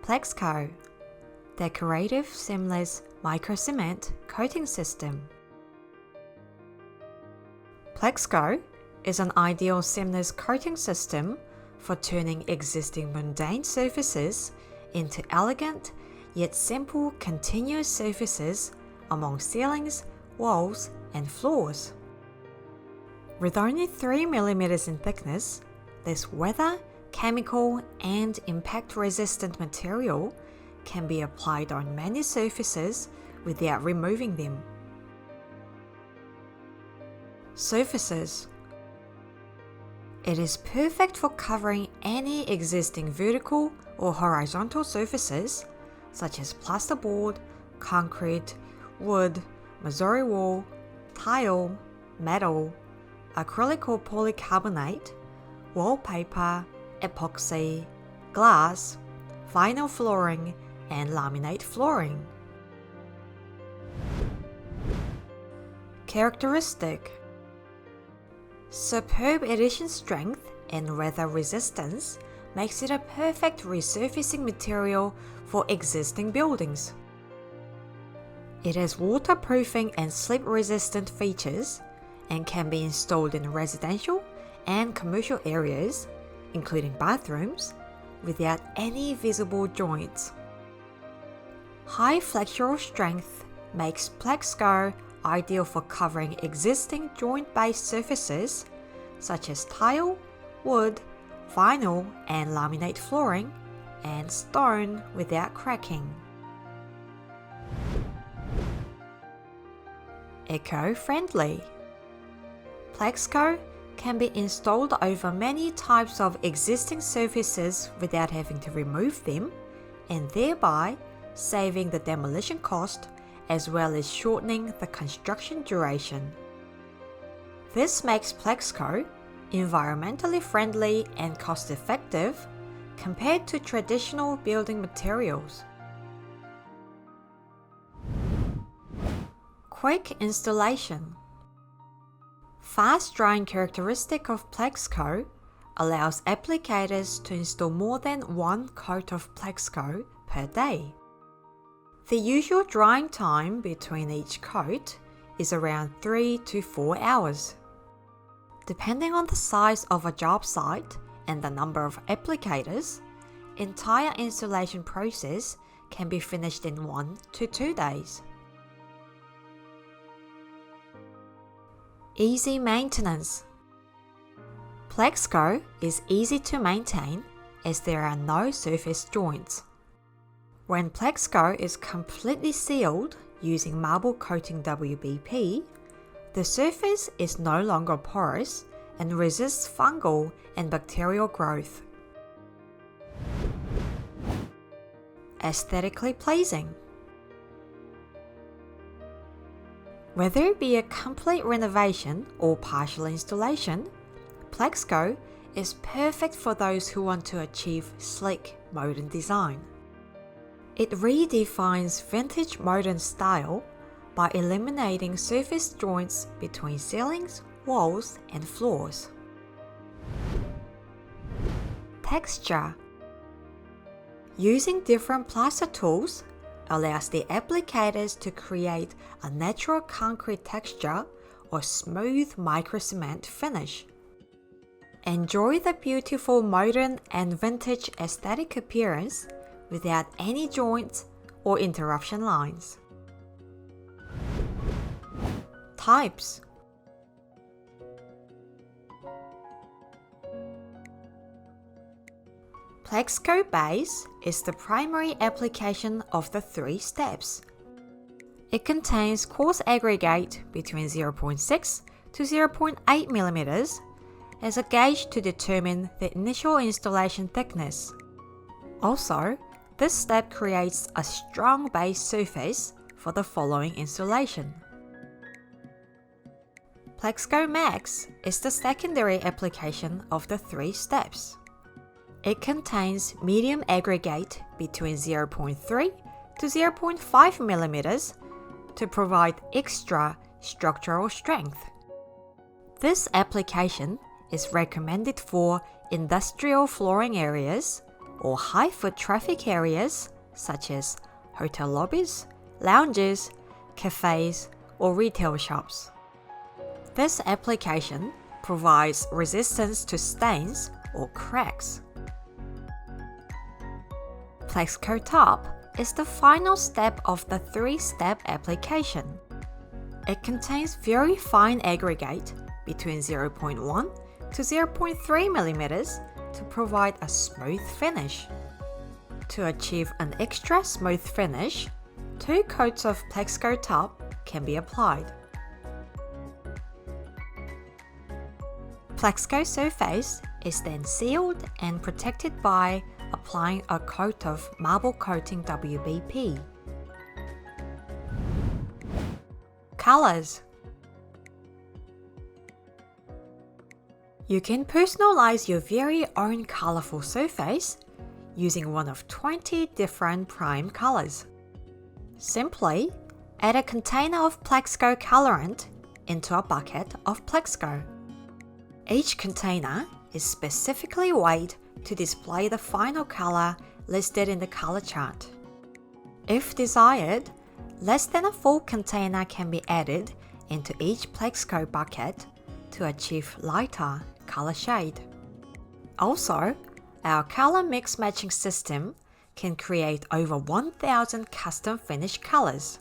Plaxco, decorative seamless microcement coating system. Plaxco is an ideal seamless coating system for turning existing mundane surfaces into elegant yet simple continuous surfaces among ceilings, walls, and floors. With only 3 mm in thickness, this weather, chemical, and impact-resistant material can be applied on many surfaces without removing them. Surfaces. It is perfect for covering any existing vertical or horizontal surfaces such as plasterboard, concrete, wood, masonry wall, tile, metal, acrylic or polycarbonate, wallpaper, epoxy, glass, vinyl flooring, and laminate flooring. Characteristic. Superb adhesion strength and weather resistance makes it a perfect resurfacing material for existing buildings. It has waterproofing and slip-resistant features and can be installed in residential and commercial areas, including bathrooms, without any visible joints. High flexural strength makes Plaxco ideal for covering existing joint-based surfaces such as tile, wood, vinyl and laminate flooring, and stone without cracking. Eco-friendly. Plaxco can be installed over many types of existing surfaces without having to remove them, and thereby saving the demolition cost as well as shortening the construction duration. This makes Plaxco environmentally friendly and cost-effective compared to traditional building materials. Quick installation. Fast drying characteristic of Plaxco allows applicators to install more than one coat of Plaxco per day. The usual drying time between each coat is around 3 to 4 hours. Depending on the size of a job site and the number of applicators, entire installation process can be finished in 1 to 2 days. Easy maintenance. Plaxco is easy to maintain as there are no surface joints. When Plaxco is completely sealed using marble coating WBP, the surface is no longer porous and resists fungal and bacterial growth. Aesthetically pleasing. Whether it be a complete renovation or partial installation, Plaxco is perfect for those who want to achieve sleek modern design. It redefines vintage modern style by eliminating surface joints between ceilings, walls, and floors. Texture. Using different plaster tools allows the applicators to create a natural concrete texture or smooth microcement finish. Enjoy the beautiful modern and vintage aesthetic appearance without any joints or interruption lines. Types. Plaxco base is the primary application of the 3 steps. It contains coarse aggregate between 0.6 to 0.8 mm as a gauge to determine the initial installation thickness. Also, this step creates a strong base surface for the following installation. Plaxco Max is the secondary application of the 3 steps. It contains medium aggregate between 0.3 to 0.5 mm to provide extra structural strength. This application is recommended for industrial flooring areas or high foot traffic areas such as hotel lobbies, lounges, cafes, or retail shops. This application provides resistance to stains or cracks. Plaxco Top is the final step of the 3-step application. It contains very fine aggregate between 0.1 to 0.3 mm to provide a smooth finish. To achieve an extra smooth finish, 2 coats of Plaxco Top can be applied. Plaxco surface is then sealed and protected by applying a coat of marble coating WBP. Colors. You can personalize your very own colorful surface using one of 20 different prime colors. Simply add a container of Plaxco colorant into a bucket of Plaxco. Each container is specifically weighed to display the final color listed in the color chart. If desired, less than a full container can be added into each Plaxco bucket to achieve lighter color shade. Also, our color mix matching system can create over 1,000 custom finish colors.